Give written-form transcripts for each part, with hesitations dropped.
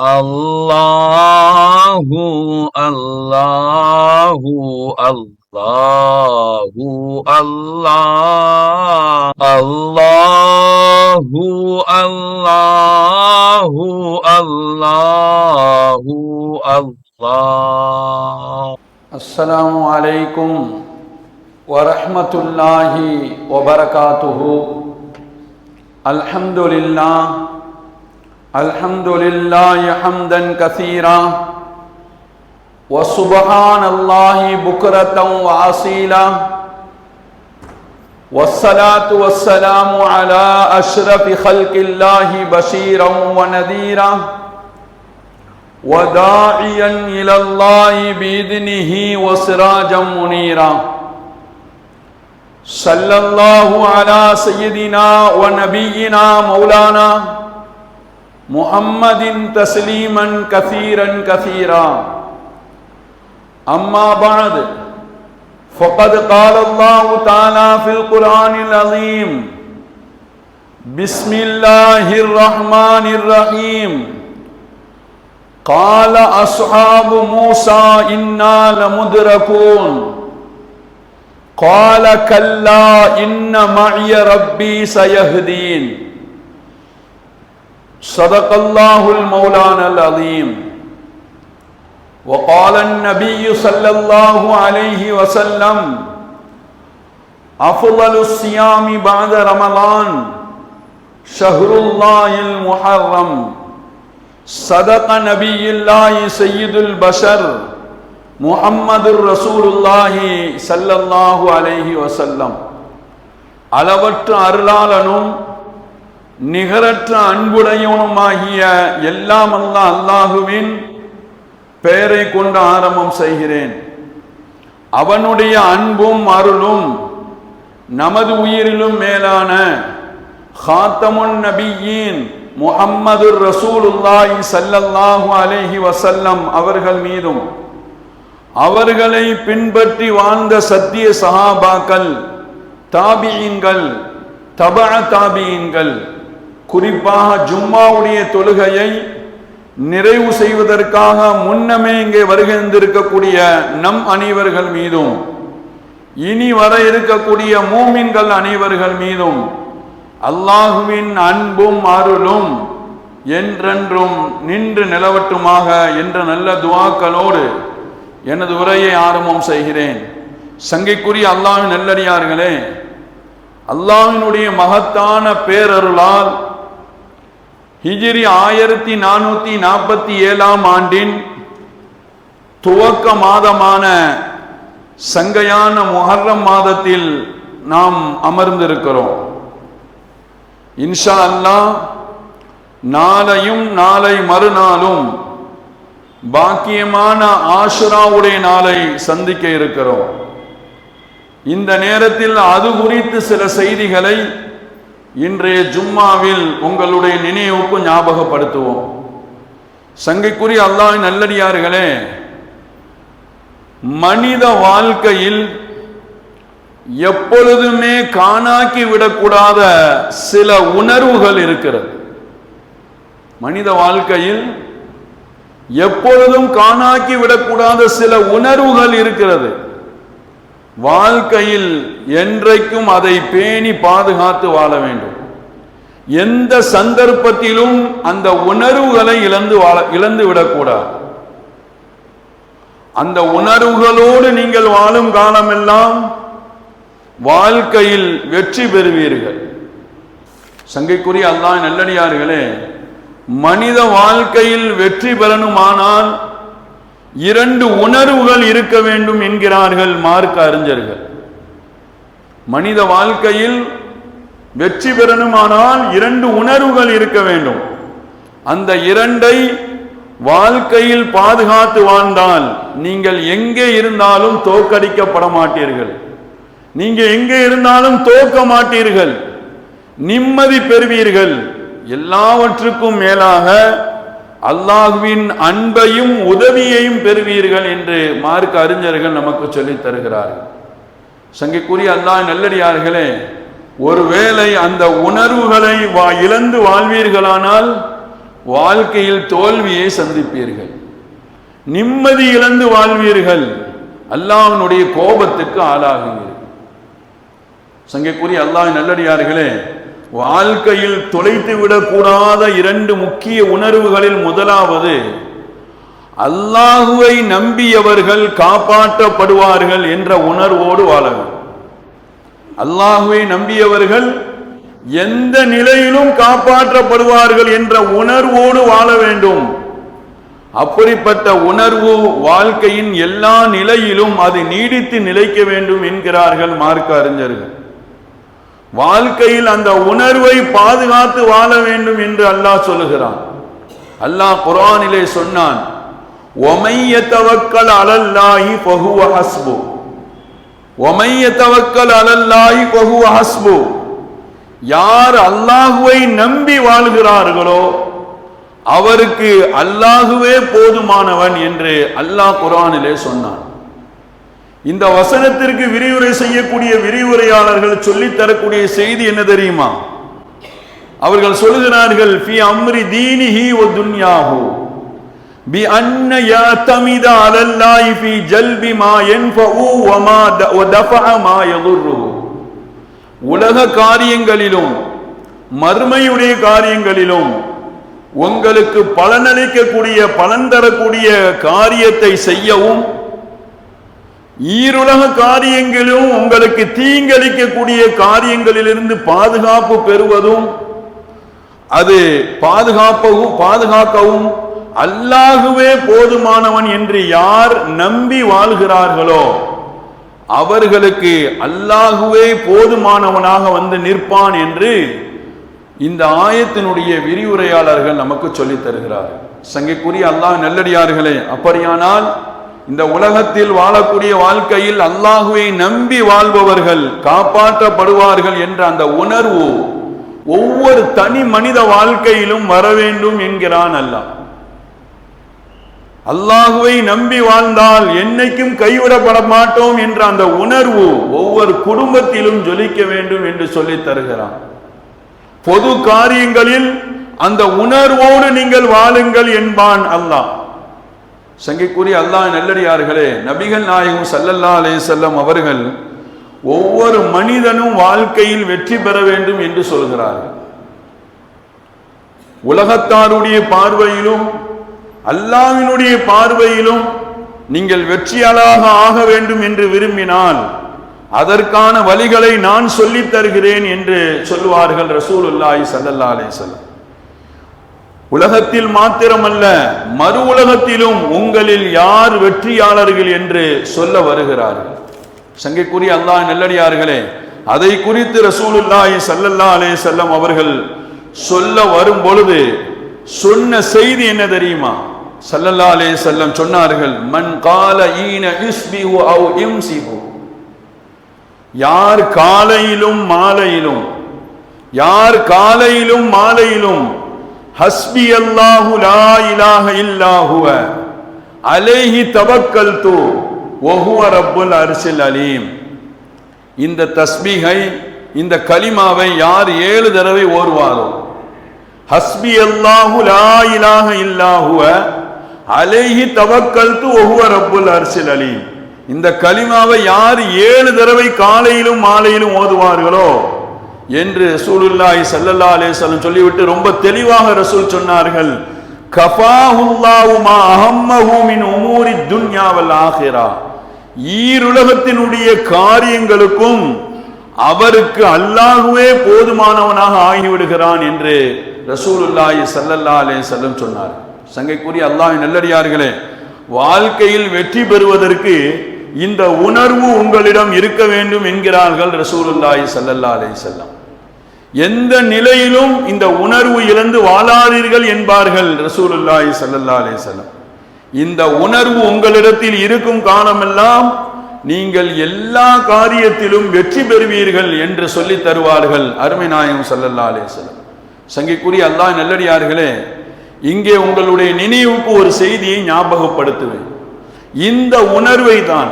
Allahu Allahu Allahu Allah Allahu Allahu Allahu Allah. Assalamu alaikum wa rahmatullahi wa barakatuhu. Alhamdulillah Alhamdulillahi hamdan kathira wa subhanallahi bukratan wa asila wassalatu wassalamu ala ashrafi khalqillahi bashiran wa nadhira wa da'iyan ila Allahi biidnihi wa sirajan munira. Sallallahu ala sayyidina wa nabiyyina maulana Muhammadin tasliman kathiran kathira. Amma ba'd, faqad qala Allahu ta'ala fil Qur'anil azim. Bismillahir rahmanir rahim. Qala ashabu Musa inna lamudrakun. Qala kalla inna ma'iya rabbi sayahdin. Sadaqallahul Mawlana al-Azim. Wa qala an-nabiy sallallahu alayhi wa sallam afdalus siyami ba'da Ramadan shahrullahil muharram. Sadaqa nabiyullahi sayyidul bashar Muhammadur Rasulullahi sallallahu alayhi wa sallam. அளவற்ற அருளாளனும் நிகரற்ற அன்புடையவனுமாகிய எல்லாம் அல்லாஹுவின் பெயரை கொண்டு ஆரம்பம் செய்கிறேன். அவனுடைய அன்பும் அருளும் நமது உயிரிலும் மேலான ஹாத்தமுன் நபியீன் முஹம்மதுர் ரசூலுல்லாஹி ஸல்லல்லாஹு அலைஹி வஸல்லம் அவர்கள் மீதும் அவர்களை பின்பற்றி வாழ்ந்த சத்திய சஹாபாக்கள், தாபியீன்கள், தபஅ தாபியீன்கள், குறிப்பாக ஜும்மாவுடைய தொழுகையை நிறைவு செய்வதற்காக முன்னமே இங்கே வருகின்றிருக்கக்கூடிய நம் அனைவர்கள் மீதும், இனி வர இருக்கக்கூடிய மூமின்கள் அனைவர்கள் மீதும் அல்லாஹுவின் அன்பும் அருளும் என்றென்றும் நின்று நிலவட்டுமாக என்ற நல்ல துஆக்களோடு எனது உரையை ஆரம்பம் செய்கிறேன். சங்கைக்குரிய அல்லாஹ்வின் நல்லடியார்களே, அல்லாஹ்வினுடைய மகத்தான பேரருளால் ஹிஜ்ரி 1447 ஆண்டின் துவக்க மாதமான சங்கையான முஹர்ரம் மாதத்தில் நாம் அமர்ந்திருக்கிறோம். இன்ஷா அல்லாஹ் நாளையும் நாளை மறுநாளும் பாக்கியமான ஆஷுராவுடைய நாளை சந்திக்க இருக்கிறோம். இந்த நேரத்தில் அது குறித்து சில செய்திகளை இன்றைய ஜும்மாவில் உங்களுடைய நினைவுக்கு ஞாபகப்படுத்துவோம். சங்கைக்குரிய அல்லாஹ்வின் நல்லடியார்களே, மனித வாழ்க்கையில் எப்பொழுதுமே காணாக்கி விடக்கூடாத சில உணர்வுகள் இருக்கிறது. மனித வாழ்க்கையில் எப்பொழுதும் காணாக்கி விடக்கூடாத சில உணர்வுகள் இருக்கிறது. வாழ்க்கையில் என்றைக்கும் அதை பேணி பாதுகாத்து வாழ வேண்டும். எந்த சந்தர்ப்பத்திலும் அந்த உணர்வுகளை இழந்து விடக்கூடாது. அந்த உணர்வுகளோடு நீங்கள் வாழும் காலமெல்லாம் வாழ்க்கையில் வெற்றி பெறுவீர்கள். சங்கைக்குரிய அல்லாஹ் நல்லடியார்களே, மனித வாழ்க்கையில் வெற்றி பெறணுமானால் 2 உணர்வுகள் இருக்க வேண்டும் என்கிறார்கள் மார்க்க அறிஞர்கள். மனித வாழ்க்கையில் வெற்றி பெறணுமானால் 2 உணர்வுகள் இருக்க வேண்டும். அந்த 2ஐ வாழ்க்கையில் பாதுகாத்து வாழ்ந்தால் நீங்கள் எங்கே இருந்தாலும் தோற்கடிக்கப்பட மாட்டீர்கள். நீங்க எங்கே இருந்தாலும் தோற்க மாட்டீர்கள், நிம்மதி பெறுவீர்கள். எல்லாவற்றுக்கும் மேலாக அல்லாஹ்வின் அன்பையும் உதவியையும் பெறுவீர்கள் என்று மார்க்க அறிஞர்கள் நமக்கு சொல்லித் தருகிறார்கள். சங்கைக்குரிய அல்லாஹ் நல்லடியார்களே, ஒருவேளை அந்த உணர்வுகளை இழந்து வாழ்வீர்களானால் வாழ்க்கையில் தோல்வியை சந்திப்பீர்கள், நிம்மதி இழந்து வாழ்வீர்கள், அல்லாஹ்வினுடைய கோபத்துக்கு ஆளாகுவீர்கள். சங்கைக்குரிய அல்லாஹ் நல்லடியார்களே, வாழ்க்கையில் தொலைத்து விடக்கூடாத இரண்டு முக்கிய உணர்வுகளில் முதலாவது, அல்லாஹுவை நம்பியவர்கள் காப்பாற்றப்படுவார்கள் என்ற உணர்வோடு வாழ வேண்டும். அல்லாஹுவை நம்பியவர்கள் எந்த நிலையிலும் காப்பாற்றப்படுவார்கள் என்ற உணர்வோடு வாழ வேண்டும். அப்படிப்பட்ட உணர்வு வாழ்க்கையின் எல்லா நிலையிலும் அது நீடித்து நிலைக்க வேண்டும் என்கிறார்கள் மார்க்க அறிஞர்கள். வாழ்க்கையில் அந்த உணர்வை பாதுகாத்து வாழ வேண்டும் என்று அல்லாஹ் சொல்லுகிறான். அல்லாஹ் குர்ஆனிலே சொன்னான், وَمَن يَتَوَكَّلْ عَلَى اللَّهِ فَهُوَ حَسْبُهُ وَمَن يَتَوَكَّلْ عَلَى اللَّهِ فَهُوَ حَسْبُهُ. யார் அல்லாஹுவை நம்பி வாழ்கிறார்களோ அவருக்கு அல்லாஹுவே போதுமானவன் என்று அல்லாஹ் குர்ஆனிலே சொன்னான். இந்த வசனத்திற்கு விரிவுரை செய்யக்கூடிய விரிவுரையாளர்கள் சொல்லித் தரக்கூடிய செய்தி என்ன தெரியுமா? அவர்கள் சொல்கிறார்கள், ஃபி அம்ரி தீனிஹி வ துன்யாஹு பி அன்ன யஅ்தமித அலல்லாஹி ஃபி ஜல்பி மா யன்ஃபஉ வ தஃபஅ மா யதுர்ரு. உலக காரியங்களிலும் மறுமையுடைய காரியங்களிலும் உங்களுக்கு பலனளிக்கக்கூடிய பலன் தரக்கூடிய காரியத்தை செய்யவும், ஈருலக காரியங்களும் உங்களுக்கு தீங்களிக்கக்கூடிய காரியங்களிலிருந்து பாதுகாப்பு பெறுவதும், அது பாதுகாக்கவும் அல்லாஹுவே போதுமானவன் என்று யார் நம்பி வாழ்கிறார்களோ அவர்களுக்கு அல்லாஹுவே போதுமானவனாக வந்து நிற்பான் என்று இந்த ஆயத்தினுடைய விரிவுரையாளர்கள் நமக்கு சொல்லித் தருகிறார்கள். சங்கைக்குரிய அல்லாஹ் நல்லடியார்களே, அப்படியானால் இந்த உலகத்தில் வாழக்கூடிய வாழ்க்கையில் அல்லாஹுவை நம்பி வாழ்பவர்கள் காப்பாற்றப்படுவார்கள் என்ற அந்த உணர்வு ஒவ்வொரு தனி மனித வாழ்க்கையிலும் வர வேண்டும் என்கிறான் அல்லாஹ். அல்லாஹுவை நம்பி வாழ்ந்தால் என்னைக்கும் கைவிடப்பட மாட்டோம் என்ற அந்த உணர்வு ஒவ்வொரு குடும்பத்திலும் ஜொலிக்க வேண்டும் என்று சொல்லித் தருகிறான். பொது காரியங்களில் அந்த உணர்வோடு நீங்கள் வாழுங்கள் என்பான் அல்லாஹ். சங்கைக்குரிய அல்லாஹ் நல்லடியார்களே, நபிகள் நாயகம் ஸல்லல்லாஹு அலைஹி வஸல்லம் அவர்கள் ஒவ்வொரு மனிதனும் வாழ்க்கையில் வெற்றி பெற வேண்டும் என்று சொல்கிறார்கள். உலகத்தாருடைய பார்வையிலும் அல்லாஹ்வினுடைய பார்வையிலும் நீங்கள் வெற்றியாளராக ஆக வேண்டும் என்று விரும்பினால் அதற்கான வழிகளை நான் சொல்லித் தருகிறேன் என்று சொல்லுவார்கள் ரசூலுல்லாஹி ஸல்லல்லாஹு அலைஹி வஸல்லம். உலகத்தில் மாத்திரமல்ல, மறு உலகத்திலும் உங்களில் யார் வெற்றியாளர்கள் என்று சொல்ல வருகிறார்கள். சங்கைக்குரிய அல்லாஹ் நல்லடியார்களே, அதை குறித்து ரசூலுல்லாஹி ஸல்லல்லாஹு அலைஹி வஸல்லம் அவர்கள் சொல்ல வரும் பொழுது சொன்ன செய்தி என்ன தெரியுமா? ஸல்லல்லாஹு அலைஹி வஸல்லம் சொன்னார்கள், மன் கால ஈன யுஸ்பிஹு அவ் யும்சிஹு. யார் காலையிலும் மாலையிலும் ஹஸ்பி அல்லாஹு லா இலாஹ இல்லா ஹுவ அலைஹி தவக்கல்து வ ஹுவ ரப்புல் அர்ஷில் அலீம். இந்த தஸ்பீஹை, இந்த கலிமாவை யார் 7 தடவை ஓதுவாரோ, ஹஸ்பி அல்லாஹு லா இலாஹ இல்லா ஹுவ அலைஹி தவக்கல்து வ ஹுவ ரப்புல் அர்ஷில் அலீம், இந்த கலிமாவை யார் 7 தடவை காலையிலும் மாலையிலும் ஓதுவார்களோ என்று ரசூலுல்லாஹி ஸல்லல்லாஹு அலைஹி வஸல்லம் சொல்லிவிட்டு ரொம்ப தெளிவாக ரசூல் சொன்னார்கள், கஃபாஹுல்லாஹு மா அஹம்மஹு மின் உமூரி துன்யா வல் ஆகிரா. ஈருலகத்தினுடைய காரியங்களுக்கும் அவருக்கு அல்லாஹ்வே போதுமானவனாக ஆகிவிடுகிறான் என்று ரசூலுல்லாஹி ஸல்லல்லாஹு அலைஹி வஸல்லம் சொன்னார். சங்கைக்குரிய அல்லாஹ்வின் நல்லடியார்களே, வாழ்க்கையில் வெற்றி பெறுவதற்கு இந்த உணர்வு உங்களிடம் இருக்க வேண்டும் என்கிறார்கள் ரசூலுல்லாஹி ஸல்லல்லாஹு அலைஹி வஸல்லம். எந்த நிலையிலும் இந்த உணர்வு இழந்து வாழாதீர்கள் என்பார்கள் ரசூலுல்லாஹி ஸல்லல்லாஹு அலைஹி வஸல்லம். இந்த உணர்வு உங்களிடத்தில் இருக்கும் காலமெல்லாம் நீங்கள் எல்லா காரியத்திலும் வெற்றி பெறுவீர்கள் என்று சொல்லி தருவார்கள் அருமை நாயகம் ஸல்லல்லாஹு அலைஹி வஸல்லம். சங்கைக்குரிய அல்லாஹ் நல்லடியார்களே, இங்கே உங்களுடைய நினைவுக்கு ஒரு செய்தியை ஞாபகப்படுத்துவேன். இந்த உணர்வை தான்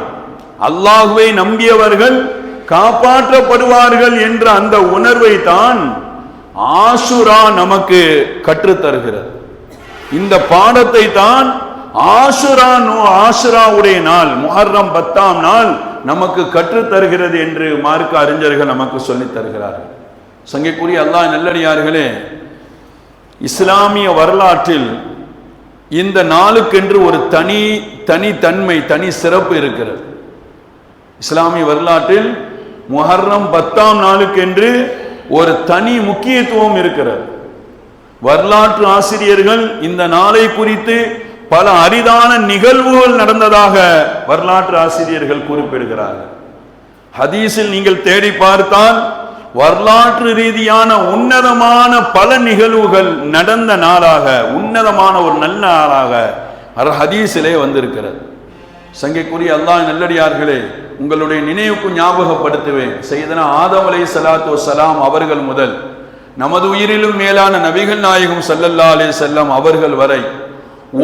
அல்லாஹ்வை நம்பியவர்கள் காப்பாற்றப்படுவார்கள் என்ற அந்த உணர்வை தான் ஆஷுரா நமக்கு கற்றுத்தருகிறது. இந்த பாடத்தை தான் ஆஷுராவுடைய நாள், முஹர்ரம் 10ஆம் நாள் நமக்கு கற்றுத் தருகிறது என்று மார்க்க அறிஞர்கள் நமக்கு சொல்லித் தருகிறார்கள். சங்கைக்குரிய அல்லாஹ் நல்லடியார்களே, இஸ்லாமிய வரலாற்றில் இந்த நாளுக்கென்று ஒரு தனித்தன்மை, தனி சிறப்பு இருக்கிறது. இஸ்லாமிய வரலாற்றில் முஹர்ரம் 10ஆம் நாளுக்கென்று ஒரு தனி முக்கியத்துவம் இருக்கிறது. வரலாற்று ஆசிரியர்கள் இந்த நாளை குறித்து பல அரிதான நிகழ்வுகள் நடந்ததாக வரலாற்று ஆசிரியர்கள் குறிப்பிடுகிறார்கள். ஹதீஸில் நீங்கள் தேடி பார்த்தால் வரலாற்று ரீதியான உன்னதமான பல நிகழ்வுகள் நடந்த நாளாக, உன்னதமான ஒரு நல்ல நாளாக ஹதீஸிலே வந்திருக்கிறது. சங்கைக்குரிய அல்லாஹ் நல்லடியார்களே, உங்களுடைய நினைவுக்கு ஞாபகப்படுத்துவேன். சையதுனா ஆதம் அலைஹிஸ்ஸலாத்து வஸ்ஸலாம் அவர்கள் முதல் நமது உயிரிலும் மேலான நபிகள் நாயகம் ஸல்லல்லாஹு அலைஹி வஸல்லம் அவர்கள் வரை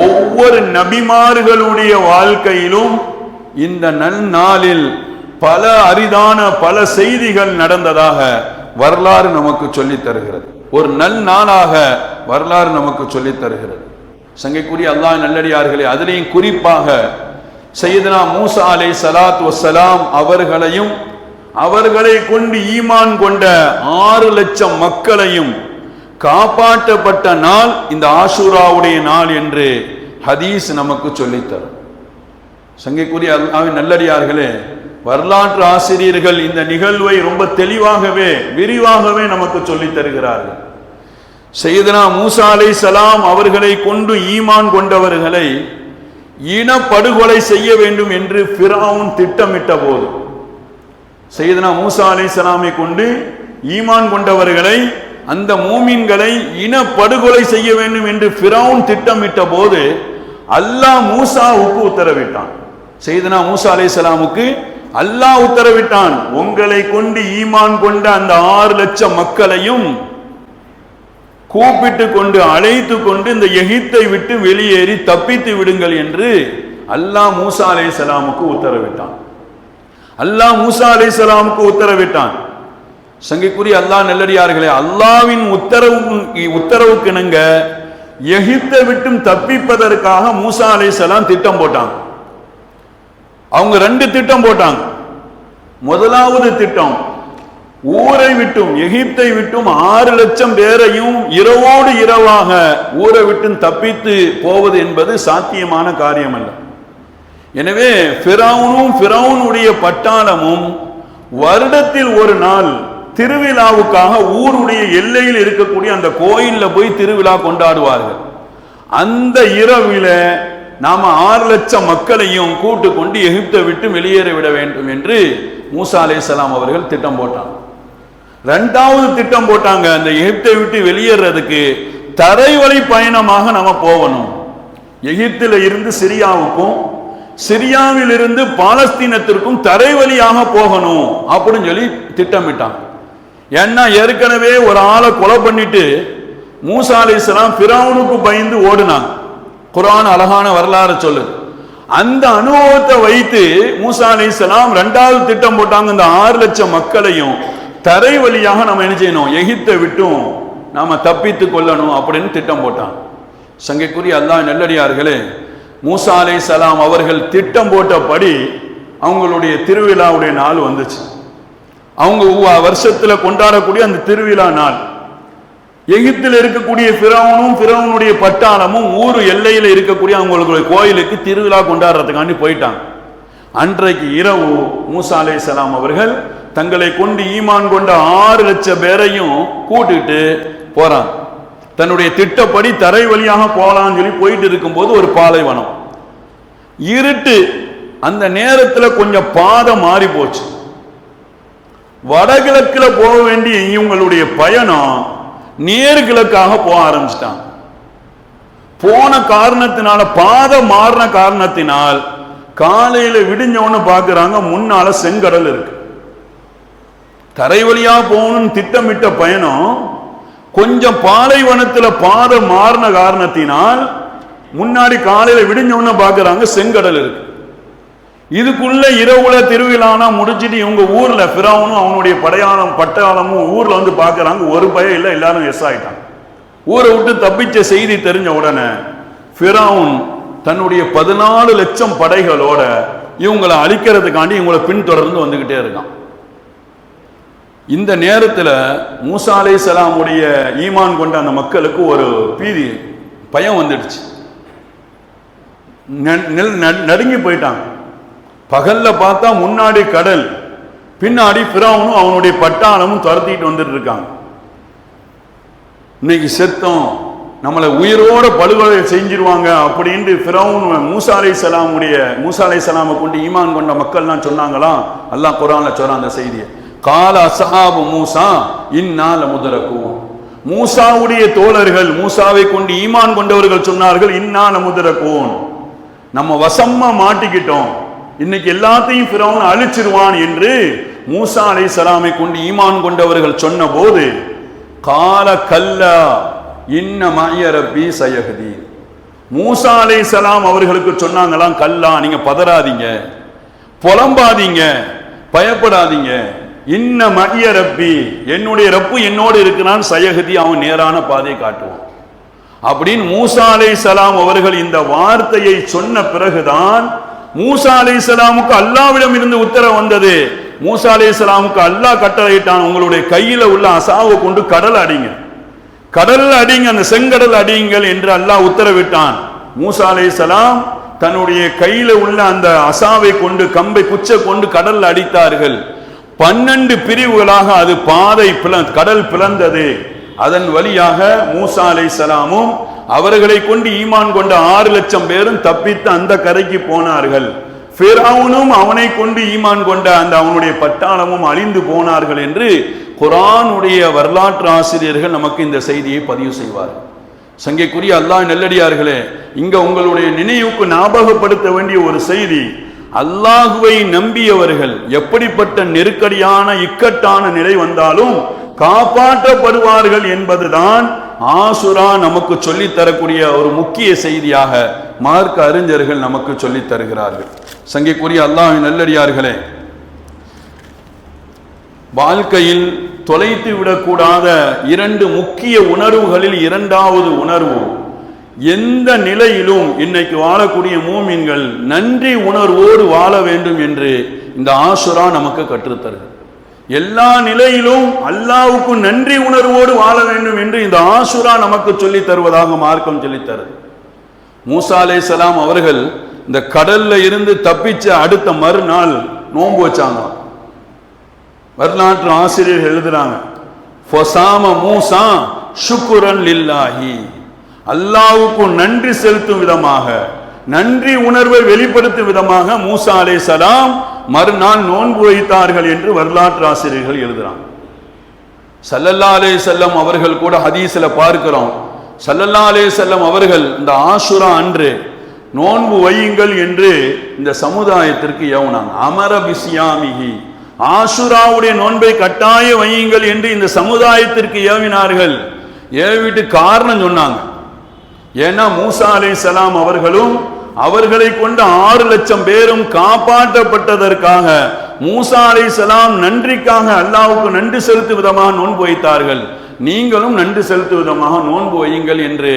ஒவ்வொரு நபிமார்களுடைய வாழ்க்கையிலும் இந்த நன்னாளில் பல அரிதான பல செய்திகள் நடந்ததாக வரலாறு நமக்கு சொல்லித் தருகிறது. ஒரு நல் நாளாக வரலாறு நமக்கு சொல்லித் தருகிறது. சங்கைக்குரிய அல்லாஹ் நல்லடியார்களே, அதிலேயும் குறிப்பாக சையதுனா மூசா அலைஹிஸ்ஸலாத்து வஸ்ஸலாம் அவர்களையும் அவர்களை கொண்டு ஈமான் கொண்ட 6 லட்சம் மக்களையும் காப்பாற்றப்பட்ட நாள் இந்த ஆஷூராவுடைய நாள் என்று ஹதீஸ் நமக்கு சொல்லித்தரும். சங்கைக்குரிய அல்லாஹ்வின் நல்லடியார்களே, வரலாற்று ஆசிரியர்கள் இந்த நிகழ்வை ரொம்ப தெளிவாகவே விரிவாகவே நமக்கு சொல்லித் தருகிறார்கள். சையதுனா மூசா அலைஹிஸ்ஸலாம் அவர்களை கொண்டு ஈமான் கொண்டவர்களை இனப்படுகொலை செய்ய வேண்டும் என்று ஃபிரௌன் திட்டமிட்ட போது, சையதுனா மூசா அலைஹிஸ்ஸலாமை கொண்டு ஈமான் கொண்டவர்களை, அந்த மூமின்களை இனப்படுகொலை செய்ய வேண்டும் என்று ஃபிரௌன் திட்டமிட்ட போது அல்லாஹ் மூசாவுக்கு உத்தரவிட்டான். சையதுனா மூசா அலைஹிஸ்ஸலாமுக்கு அல்லாஹ் உத்தரவிட்டான், உங்களை கொண்டு ஈமான் கொண்ட அந்த 6 லட்சம் மக்களையும் கூப்பிட்டு கொண்டு அழைத்து கொண்டு இந்த எகிப்தை விட்டு வெளியேறி தப்பித்து விடுங்கள் என்று அல்லாஹ் மூசா அலைஹிஸ்ஸலாமுக்கு உத்தரவிட்டான். அல்லாஹ் மூசா அலைஹிஸ்ஸலாமுக்கு உத்தரவிட்டான். சங்கைக்குரிய அல்லாஹ் நல்லடியார்களே, அல்லாஹ்வின் உத்தரவுக்கு இணங்க எகிப்தை விட்டும் தப்பிப்பதற்காக மூசா அலைஹிஸ்ஸலாம் திட்டம் போட்டாங்க. அவங்க 2 திட்டம் போட்டாங்க. முதலாவது திட்டம், ஊரை விட்டும் எகிப்தை விட்டும் 6 லட்சம் பேரையும் இரவோடு இரவாக ஊரை விட்டும் தப்பித்து போவது என்பது சாத்தியமான காரியம் அல்ல. எனவே ஃபிரௌனுடைய பட்டாளமும் வருடத்தில் ஒரு நாள் திருவிழாவுக்காக ஊருடைய எல்லையில் இருக்கக்கூடிய அந்த கோயில்ல போய் திருவிழா கொண்டாடுவார்கள். அந்த இரவில நாம 6 லட்சம் மக்களையும் கூட்டு கொண்டு எகிப்தை விட்டு வெளியேற விட வேண்டும் என்று மூசா அலைஹிஸ்ஸலாம் அவர்கள் திட்டம் போட்டாங்க. 2வது திட்டம் போட்டாங்க, அந்த எகிப்தை விட்டு வெளியேறதுக்கு தரைவழி பயணமாக நாம போகணும். எகிப்தில இருந்து சிரியாவுக்கும் சிரியாவில் இருந்து பாலஸ்தீனத்திற்கும் தரைவழியாக போகணும் அப்படின்னு சொல்லி திட்டமிட்டாங்க. ஏன்னா ஏற்கனவே ஒரு ஆளை கொலை பண்ணிட்டு மூசா அலைஹிஸ்ஸலாம் ஃபிரௌனுக்கு பயந்து ஓடுனாங்க. குர்ஆன் அழகான வரலாறு சொல்லுது. அந்த அனுபவத்தை வைத்து மூசா அலைஹிஸ்ஸலாம் 2வது திட்டம் போட்டாங்க, இந்த 6 லட்சம் மக்களையும் தரை வழியாக நம்ம என்ன செய்யணும், எகிப்தை விட்டும் நாம தப்பித்து கொள்ளணும் அப்படின்னு திட்டம் போட்டாங்க. சங்கைக்குரிய அல்லாஹ் நல்லடியார்களே, மூசா அலைஹிஸ்ஸலாம் அவர்கள் திட்டம் போட்டபடி அவங்களுடைய திருவிழாவுடைய நாள் வந்துச்சு. அவங்க வருஷத்துல கொண்டாடக்கூடிய அந்த திருவிழா நாள், எகிப்தில் இருக்கக்கூடிய ஃபிரௌனுடைய பட்டாளமும் ஊர் எல்லையில் இருக்கக்கூடிய அவங்களுடைய கோயிலுக்கு திருவிழா கொண்டாடுறதுக்காண்டி போயிட்டாங்க. அன்றைக்கு இரவு மூசா அலைஹிஸ்ஸலாம் அவர்கள் தங்களை கொண்டு ஈமான் கொண்ட 6 லட்சம் பேரையும் கூட்டிட்டு போறாங்க. தன்னுடைய திட்டப்படி தரை வழியாக போகலான்னு சொல்லி போயிட்டு இருக்கும்போது ஒரு பாலைவனம் இருட்டு. அந்த நேரத்தில் கொஞ்சம் பாதை மாறி போச்சு. வடகிழக்கில் போக வேண்டிய இவங்களுடைய பயணம் நேர்கிழக்காக போக ஆரம்பிச்சிட்டாங்க. போன காரணத்தினால, பாதை மாறின காரணத்தினால் காலையில விடிஞ்சவொன்னு பார்க்கிறாங்க, முன்னால செங்கடல் இருக்கு. தரை வழியா போகணும்னு திட்டமிட்ட பயணம் கொஞ்சம் பாலைவனத்துல பாதை மாறின காரணத்தினால் முன்னாடி காலையில விடிஞ்சவொன்னு பார்க்கிறாங்க, செங்கடல் இருக்கு. இதுக்குள்ள இரவுல திருவிழானா முடிச்சிட்டு இவங்க ஊர்ல ஃபிரௌனும் அவனுடைய பட்டாளமும் ஊர்ல வந்து பார்க்கறாங்க, ஒரு பயம் இல்லை, எல்லாரும் எஸ் ஆயிட்டாங்க. ஊரை விட்டு தப்பிச்ச செய்தி தெரிஞ்ச உடனே ஃபிரௌன் தன்னுடைய 14 லட்சம் படைகளோட இவங்களை அழிக்கிறதுக்காண்டி இவங்களை பின்தொடர்ந்து வந்துகிட்டே இருக்கான். இந்த நேரத்தில் மூசா அலைஹிஸ்ஸலாமுடைய ஈமான் கொண்ட அந்த மக்களுக்கு ஒரு பீதி, பயம் வந்துடுச்சு. நடுங்கி போயிட்டாங்க. பகல்ல பார்த்தா முன்னாடி கடல், பின்னாடி ஃபிரௌனும் அவனுடைய பட்டாளமும் துரத்திட்டு வந்துட்டு இருக்காங்க. இன்னைக்கு செத்தோம், நம்மளை உயிரோட படுகொலை செஞ்சிருவாங்க அப்படின்ட்டு ஃபிரௌன் மூசா அலைஹிஸ்ஸலாமை கொண்டு ஈமான் கொண்ட மக்கள்லாம் சொன்னாங்களாம். அல்லாஹ் குர்ஆன்ல சொல்றான் அந்த செய்தியை. கால அஸ்ஹாபு மூசா இன்னா லமுதரகூன். மூசாவுடைய தோழர்கள், மூசாவை கொண்டு ஈமான் கொண்டவர்கள் சொன்னார்கள், இன்னா லமுதரகூன், நம்ம வசமா மாட்டிக்கிட்டோம், இன்னைக்கு எல்லாத்தையும் ஃபிரௌன் அழிச்சிருவான் என்று மூசா அலைஹிஸ்ஸலாமை கொண்டு ஈமான் கொண்டவர்கள் சொன்ன போது, கால கல்லா இன்ன மஅய ரப்பி சயஹ்தி. மூசா அலைஹிஸ்ஸலாம் அவர்களுக்கு சொன்னாங்களாம், கல்லா, நீங்க பதறாதீங்க, புலம்பாதீங்க, பயப்படாதீங்க, இன்ன மஅய ரப்பி, என்னுடைய ரப்பு என்னோடு இருக்கிறான், சயஹ்தி, அவன் நேரான பாதையை காட்டுவான் அப்படின்னு மூசா அலைஹிஸ்ஸலாம் அவர்கள் இந்த வார்த்தையை சொன்ன பிறகுதான் மூசா அலைஹிஸ்ஸலாமுக்கு அல்லாஹ்விடம் இருந்து உத்தரவு வந்தது. மூசா அலைஹிஸ்ஸலாமுக்கு அல்லாஹ் கட்டளையிட்டான், உங்களுடைய கையில உள்ள அசாவை கொண்டு கடல் அடிங்க, கடல் அடிங்க, அந்த செங்கடல் அடியுங்கள் என்று அல்லாஹ் உத்தரவிட்டான். மூசா அலைஹிஸ்ஸலாம் தன்னுடைய கையில உள்ள அந்த அசாவை கொண்டு, கம்பை குச்சை கொண்டு கடல் அடித்தார்கள். 12 பிரிவுகளாக அது பாதை கடல் பிளந்தது. அதன் வழியாக மூசா அலைஹிஸ்ஸலாமும் அவர்களை கொண்டு ஈமான் கொண்ட 6 லட்சம் பேரும் தப்பித்து அந்த கரைக்கு போனார்கள். ஃபிரௌனும் அவனை கொண்டு ஈமான் கொண்ட அந்த அவனுடைய பட்டாளமும் அழிந்து போனார்கள் என்று குர்ஆனுடைய வரலாற்று ஆசிரியர்கள் நமக்கு இந்த செய்தியை பதிவு செய்வார்கள். சங்கைக்குரிய அல்லாஹ் நல்லடியார்களே, இங்க உங்களுடைய நினைவுக்கு ஞாபகப்படுத்த வேண்டிய ஒரு செய்தி, அல்லாஹுவை நம்பியவர்கள் எப்படிப்பட்ட நெருக்கடியான இக்கட்டான நிலை வந்தாலும் காப்பாற்றப்படுவார்கள் என்பதுதான் ஆசுரா நமக்கு சொல்லித் தரக்கூடிய ஒரு முக்கிய செய்தியாக மார்க்க அறிஞர்கள் நமக்கு சொல்லித் தருகிறார்கள். சங்கைக்குரிய அல்லாஹ்வின் நல்லடியார்களே, வாழ்க்கையில் தொலைத்து விடக்கூடாத 2 முக்கிய உணர்வுகளில் 2வது உணர்வு, எந்த நிலையிலும் இன்னைக்கு வாழக்கூடிய மூமின்கள் நன்றி உணர்வோடு வாழ வேண்டும் என்று இந்த ஆசுரா நமக்கு கற்றுத்தருகிறது. எல்லா நிலையிலும் அல்லாஹ்வுக்கு நன்றி உணர்வோடு வாழ வேண்டும் என்று இந்த ஆசுரா நமக்கு சொல்லி தருவதாக மார்க்கம் சொல்லித் தருது. மூசா அலைஹிஸ்ஸலாம் அவர்கள் இந்த கடல்ல இருந்து தப்பிச்ச அடுத்த மறுநாள் நோன்பு வச்சாங்க. வரலாற்று ஆசிரியர் எழுதுறாங்க, ஃபசாம மூசா ஷுக்ரன் லில்லாஹி, அல்லாஹ்வுக்கு நன்றி செலுத்தும் விதமாக, நன்றி உணர்வை வெளிப்படுத்தும் விதமாக மூசா அலைஹிஸ்ஸலாம் மறுநாள் நோன்பு வைத்தார்கள் என்று வரலாற்று ஆசிரியர்கள் எழுதுறாங்க. ஸல்லல்லாஹு அலைஹி வஸல்லம் அவர்கள் கூட ஹதீஸ்ல பார்க்கிறோம், ஸல்லல்லாஹு அலைஹி வஸல்லம் அவர்கள் இந்த ஆஷுரா அன்று நோன்பு வையுங்கள் என்று இந்த சமுதாயத்திற்கு ஏவுனாங்க. அமர பிஸ்யாமிஹி, ஆஷுராவுடைய நோன்பை கட்டாய வையுங்கள் என்று இந்த சமுதாயத்திற்கு ஏவினார்கள். ஏவிட்டு காரணம் சொன்னாங்க, ஏன்னா மூசா அலைஹிஸ்ஸலாம் அவர்களும் அவர்களை கொண்ட 6 லட்சம் பேரும் காப்பாற்றப்பட்டதற்காக மூசா அலைஹிஸ்ஸலாம் நன்றிக்காக அல்லாஹ்வுக்கு நன்றி செலுத்தும் விதமாக நோன்பு வைத்தார்கள். நீங்களும் நன்றி செலுத்தும் விதமாக நோன்பு வையுங்கள் என்று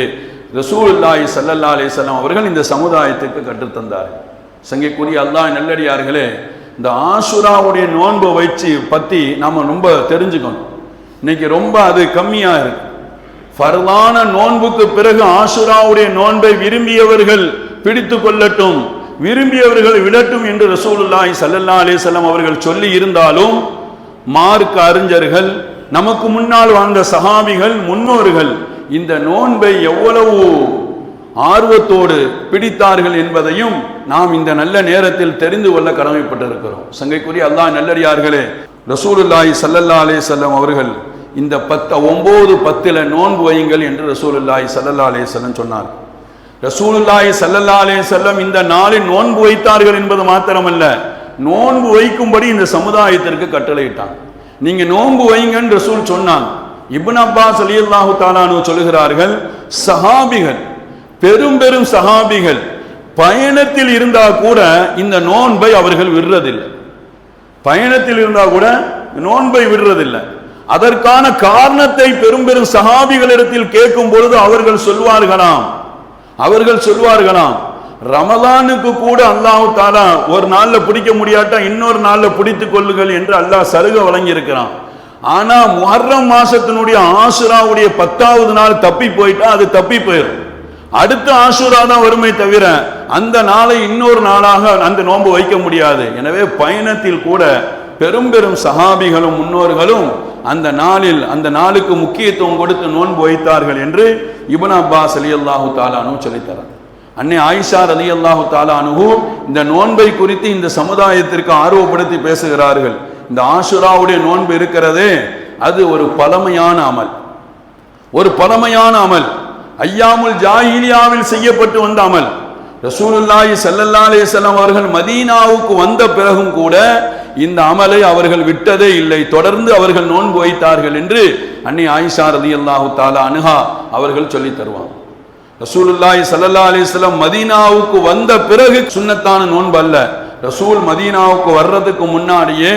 ரசூலுல்லாஹி ஸல்லல்லாஹு அலைஹி வஸல்லம் அவர்கள் இந்த சமுதாயத்துக்கு கற்றுத்தந்தார்கள். சங்கைக்குரிய அல்லாஹ் நல்லடியார்களே, இந்த ஆஷுராவுடைய நோன்பை வச்சு பற்றி நாம் ரொம்ப தெரிஞ்சுக்கணும். இன்னைக்கு ரொம்ப அது கம்மியாக இருக்கு. ஃபர்லான நோன்புக்கு பிறகு ஆஷுராவுடைய நோன்பை விரும்பியவர்கள் பிடித்து கொள்ளட்டும், விரும்பியவர்கள் விடட்டும் என்று ரசூலுல்லாஹி ஸல்லல்லாஹு அலைஹி வஸல்லம் அவர்கள் சொல்லி இருந்தாலும் மார்க்க அறிஞர்கள், நமக்கு முன்னால் வாழ்ந்த சஹாபிகள், முன்னோர்கள் இந்த நோன்பை எவ்வளவு ஆர்வத்தோடு பிடித்தார்கள் என்பதையும் நாம் இந்த நல்ல நேரத்தில் தெரிந்து கொள்ள கடமைப்பட்டிருக்கிறோம். சங்கைக்குரிய அல்லாஹ் நல்லடியார்களே, ரசூலுல்லாஹி ஸல்லல்லாஹு அலைஹி வஸல்லம் அவர்கள் இந்த 9-10 நோன்பு வையுங்கள் என்று ரசூலுல்லாஹி ஸல்லல்லாஹு அலைஹி வஸல்லம் சொன்னார். ரசூலுல்லாஹி ஸல்லல்லாஹு அலைஹி வஸல்லம் இந்த நாளில் நோன்பு வைத்தார்கள் என்பது மாத்திரமல்ல, நோன்பு வைக்கும்படி இந்த சமுதாயத்திற்கு கட்டளையிட்டாங்க. நீங்க நோன்பு வைங்கன்னு ரசூல் சொன்னாங்க. இப்னு அப்பாஸ் ரலியல்லாஹு தஆலா அன்ஹு சொல்கிறார்கள், சஹாபிகள், பெரும் பெரும் சஹாபிகள் பயணத்தில் இருந்தா கூட இந்த நோன்பை அவர்கள் விடுறதில்லை. பயணத்தில் இருந்தா கூட நோன்பை விடுறதில்லை. அதற்கான காரணத்தை பெரும் பெரும் சஹாபிகளிடத்தில் கேட்கும் பொழுது அவர்கள் சொல்வார்களாம், அவர்கள் சொல்வார்களாம், ரமலானுக்கு கூட அல்லாஹ் தஆலா ஒரு நாள்ல பிடிக்க முடியாட்டா இன்னொரு நாள்ல பிடித்துக் கொள்ளுங்கள் என்று அல்லாஹ் சலுகை வழங்கி இருக்கிறான். ஆனா முஹர்ரம் மாசத்தினுடைய ஆஷுராவுடைய 10வது நாள் தப்பி போயிட்டா அது தப்பி போயிடும். அடுத்த ஆஷுரா தான் வருமே தவிர அந்த நாளை இன்னொரு நாளாக அந்த நோன்பு வைக்க முடியாது. எனவே பயணத்தில் கூட பெரும் பெரும் சஹாபிகளும் முன்னோர்களும் அந்த நாளில் அந்த நாளுக்கு முக்கியத்துவம் கொடுத்து நோன்பு வைத்தார்கள் என்று இப்னு அப்பாஸ் ரலியல்லாஹு தஆலா அன்ஹு சொல்லித்தரார். அன்னை ஆயிஷா ரலியல்லாஹு தஆலா அன்ஹு இந்த நோன்பை குறித்து இந்த சமுதாயத்திற்கு ஆர்வப்படுத்தி பேசுகிறார்கள். இந்த ஆஷுராவுடைய நோன்பு இருக்கிறதே அது ஒரு பழமையான அமல், ஒரு பழமையான அமல், ஐயாமுல் ஜாஹிலியாவில் செய்யப்பட்டு வந்த அமல். ரசூலுல்லாஹி ஸல்லல்லாஹு அலைஹி வஸல்லம் அவர்கள் மதீனாவுக்கு வந்த பிறகும் கூட இந்த அமலை அவர்கள் விட்டதே இல்லை, தொடர்ந்து அவர்கள் நோன்பு வைத்தார்கள் என்று அன்னை ஆயிஷா ரலியல்லாஹு தஆலா அன்ஹா அவர்கள் சொல்லி தருவாங்க. ரசூலுல்லாஹி ஸல்லல்லாஹு அலைஹி வஸல்லம் மதீனாவுக்கு வந்த பிறகு சுன்னத்தான நோன்பு அல்ல, ரசூல் மதீனாவுக்கு வர்றதுக்கு முன்னாடியே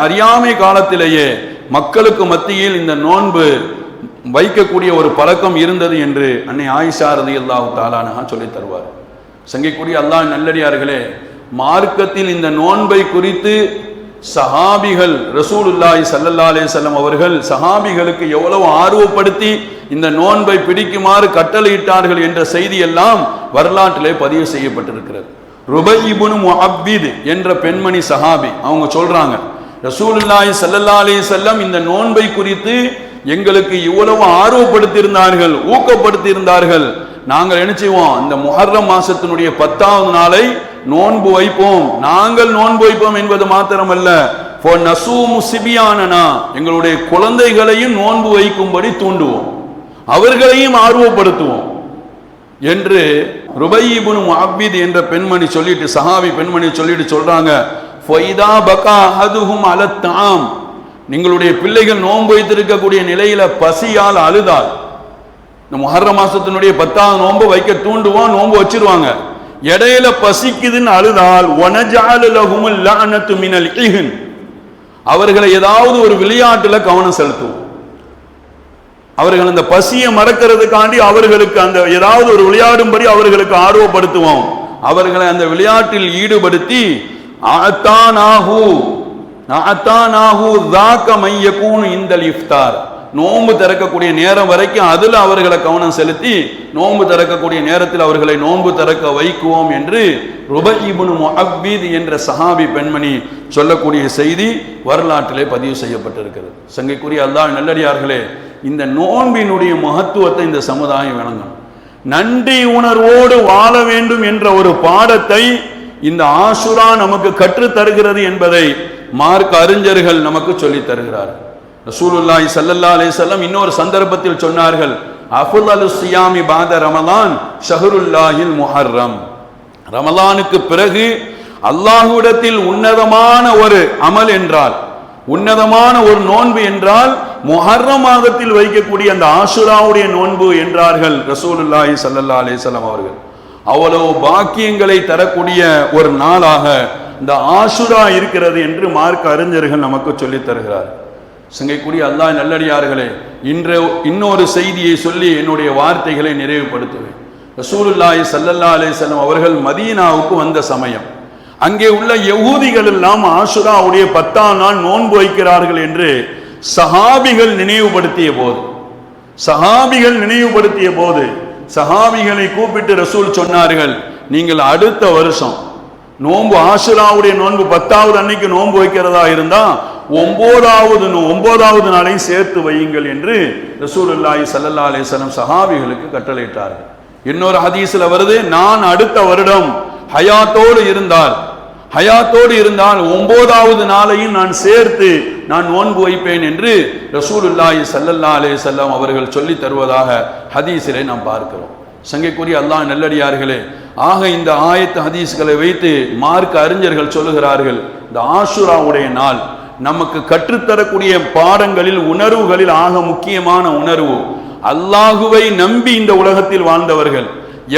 அறியாமை காலத்திலேயே மக்களுக்கு மத்தியில் இந்த நோன்பு வைக்கக்கூடிய ஒரு பழக்கம் இருந்தது என்று அன்னை ஆயிஷா ரலியல்லாஹு தஆலா அன்ஹா சொல்லி தருவார். சங்கைக்குரிய அல்லாஹ் நல்லடியார்களே, மார்க்கத்தில் இந்த நோன்பை குறித்து சஹாபிகள் ரசூலுல்லாஹி ஸல்லல்லாஹு அலைஹி வஸல்லம் அவர்கள் சஹாபிகளுக்கு எவ்வளவு ஆர்வப்படுத்தி இந்த நோன்பை பிடிக்குமாறு கட்டளையிட்டார்கள் என்ற செய்தி எல்லாம் வரலாற்றிலே பதிவு செய்யப்பட்டிருக்கிறது. ருபை இப்னு முஅப்பித் என்ற பெண்மணி சஹாபி அவங்க சொல்றாங்க, ரசூலுல்லாஹி ஸல்லல்லாஹு அலைஹி வஸல்லம் இந்த நோன்பை குறித்து எங்களுக்கு இவ்வளவு ஆர்வப்படுத்தி இருந்தார்கள், ஊக்கப்படுத்தி இருந்தார்கள். நாங்கள் என்ன செய்வோம், இந்த முஹர்ரம் மாசத்தினுடைய 10வது நாளை நோன்பு வைப்போம். நாங்கள் நோன்பு வைப்போம் என்பது மாத்திரமல்ல, நசூமு சிபியானனா, எங்களுடைய குழந்தைகளையும் நோன்பு வைக்கும்படி தூண்டுவோம், அவர்களையும் ஆர்வப்படுத்துவோம் என்று ருபை இப்னு முஅப்பித் என்ற பெண்மணி சொல்லிட்டு, சஹாபி பெண்மணி சொல்லிட்டு சொல்றாங்க, ஃபைதா பகா அஹதுஹும் அலத் தஆம், நீங்களுடைய பிள்ளைகள் நோன்பு வைத்திருக்கக்கூடிய நிலையில பசியால் அழுதால், இந்த முஹர்ரம் மாசத்தினுடைய 10வது நோன்பு வைக்க தூண்டுவோம், நோன்பு வச்சிருவாங்க, இடையில பசிக்குதுன்னு அழுதால் வனஜஅல லஹுமுல் லஅனத்து மினல் இஹ்ன், அவர்களை ஏதாவது ஒரு விளையாட்டுல கவனம் செலுத்துவோம், அவர்கள் அந்த பசியை மறக்கிறதுக்காண்டி அவர்களுக்கு அந்த ஏதாவது ஒரு விளையாடும்படி அவர்களுக்கு ஆர்வப்படுத்துவோம், அவர்களை அந்த விளையாட்டில் ஈடுபடுத்தி நோன்பு திறக்கக்கூடிய நேரம் வரைக்கும் அதுல அவர்களை கவனம் செலுத்தி நோன்பு திறக்கக்கூடிய நேரத்தில் அவர்களை நோன்பு திறக்க வைக்குவோம் என்று ருபை இப்னு முஅப்பித் என்ற சஹாபி பெண்மணி சொல்லக்கூடிய செய்தி வரலாற்றிலே பதிவு செய்யப்பட்டிருக்கிறது. சங்கைக்குரிய அல்லாஹ் நல்லடியார்களே, இந்த நோன்பினுடைய மகத்துவத்தை இந்த சமுதாயம் விளங்கணும். நன்றி உணர்வோடு வாழ வேண்டும் என்ற ஒரு பாடத்தை இந்த ஆஷுரா நமக்கு கற்றுத் தருகிறது என்பதை மார்க்க அறிஞர்கள் நமக்கு சொல்லித் தருகிறார்கள். ரசூலுல்லாஹி ஸல்லல்லாஹு அலைஹி வஸல்லம் இன்னொரு சந்தர்ப்பத்தில் சொன்னார்கள், அஃலலு ஸியாமி பாத ரமலான் ஷஹ்ருல்லாஹில் முஹர்ரம், ரமலானுக்கு பிறகு அல்லாஹ்விடத்தில் உன்னதமான ஒரு அமல் என்றால், உன்னதமான ஒரு நோன்பு என்றால் முஹர்ரம் மாதத்தில் வைக்கக்கூடிய அந்த ஆஷுராவுடைய நோன்பு என்றார்கள் ரசூலுல்லாஹி ஸல்லல்லாஹு அலைஹி வஸல்லம் அவர்கள். அவ்வளவு பாக்கியங்களை தரக்கூடிய ஒரு நாளாக இந்த ஆஷுரா இருக்கிறது என்று மார்க்க அறிஞர்கள் நமக்கு சொல்லித் தருகிறார். சங்கைக்குரிய அல்லாஹ் நல்லடியார்களே, இன்று இன்னொரு செய்தியை சொல்லி என்னுடைய வார்த்தைகளை நிறைவுபடுத்துவேன். ரசூலுல்லாஹி ஸல்லல்லாஹு அலைஹி வஸல்லம் அவர்கள் மதீனாவுக்கு வந்த சமயம், அங்கே உள்ள யஹூதிகள் எல்லாம் ஆஷுராவுடைய 10ஆம் நாள் நோன்பு வைக்கிறார்கள் என்று சஹாபிகள் நினைவுபடுத்திய போது சஹாபிகளை கூப்பிட்டு ரசூல் சொன்னார்கள், நீங்கள் அடுத்த வருஷம் நோன்பு ஆஷுராவுடைய நோன்பு 10வது அன்னைக்கு நோன்பு வைக்கிறதா இருந்தா 9வது நாளையும் சேர்த்து வையுங்கள் என்று ரசூலுல்லாஹி ஸல்லல்லாஹு அலைஹி வஸல்லம் சஹாபிகளுக்கு கட்டளையிட்டார்கள். இன்னொரு ஹதீஸ்ல வருது, நான் அடுத்த வருடம் ஹயாத்தோடு இருந்தால் 9வது நாளையும் நான் சேர்த்து நான் நோன்பு வைப்பேன் என்று ரசூலுல்லாஹி ஸல்லல்லாஹு அலைஹி வஸல்லம் அவர்கள் சொல்லி தருவதாக ஹதீஸிலே நாம் பார்க்கிறோம். சங்கைக்குரிய அல்லாஹ் நல்லடியார்களே, ஆக இந்த ஆயத்து ஹதீஸ்களை வைத்து மார்க்க அறிஞர்கள் சொல்லுகிறார்கள், இந்த ஆஷுராவுடைய நாள் நமக்கு கற்றுத்தரக்கூடிய பாடங்களில் உணர்வுகளில் ஆக முக்கியமான உணர்வு, அல்லாஹுவை நம்பி இந்த உலகத்தில் வாழ்ந்தவர்கள்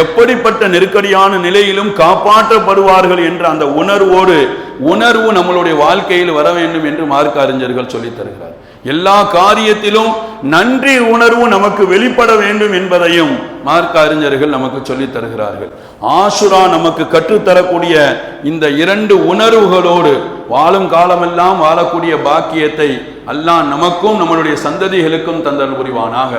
எப்படிப்பட்ட நெருக்கடியான நிலையிலும் காப்பாற்றப்படுவார்கள் என்ற அந்த உணர்வு நம்மளுடைய வாழ்க்கையில் வர வேண்டும் என்று மார்க்க அறிஞர்கள் சொல்லித் தருகிறார். எல்லா காரியத்திலும் நன்றி உணர்வு நமக்கு வெளிப்பட வேண்டும் என்பதையும் மார்க்க அறிஞர்கள் நமக்கு சொல்லித் தருகிறார்கள். ஆஷுரா நமக்கு கற்றுத்தரக்கூடிய இந்த 2 உணர்வுகளோடு வாழும் காலமெல்லாம் வாழக்கூடிய பாக்கியத்தை அல்லாஹ் நமக்கும் நம்மளுடைய சந்ததிகளுக்கும் தந்தல் புரிவானாக.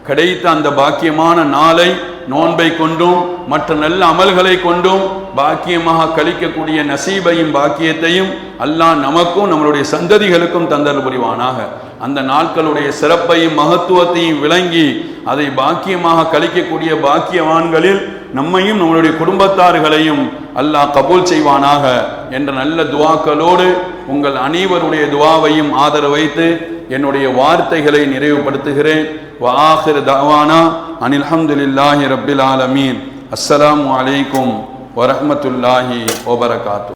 கிடைத்த அந்த பாக்கியமான நாளை நோன்பை கொண்டும் மற்ற நல்ல அமல்களை கொண்டும் பாக்கியமாக கழிக்கக்கூடிய நசீபையும் பாக்கியத்தையும் அல்லாஹ் நமக்கும் நம்மளுடைய சந்ததிகளுக்கும் தந்தல் புரிவானாக. அந்த நாட்களுடைய சிறப்பையும் மகத்துவத்தையும் விளங்கி அதை பாக்கியமாக கழிக்கக்கூடிய பாக்கியவான்களில் நம்மையும் நம்மளுடைய குடும்பத்தார்களையும் அல்லாஹ் கபூல் செய்வானாக என்ற நல்ல துவாக்களோடு உங்கள் அனைவருடைய துவாவையும் ஆதரவு வைத்து என்னுடைய வார்த்தைகளை நிறைவுபடுத்துகிறேன். வஆகிரு தஅவானா அனில் ஹம்துலில்லாஹி ரப்பில் ஆலமீன். அஸ்ஸலாமு அலைக்கும் வரஹ்மத்துல்லாஹி வபரகாத்துஹு.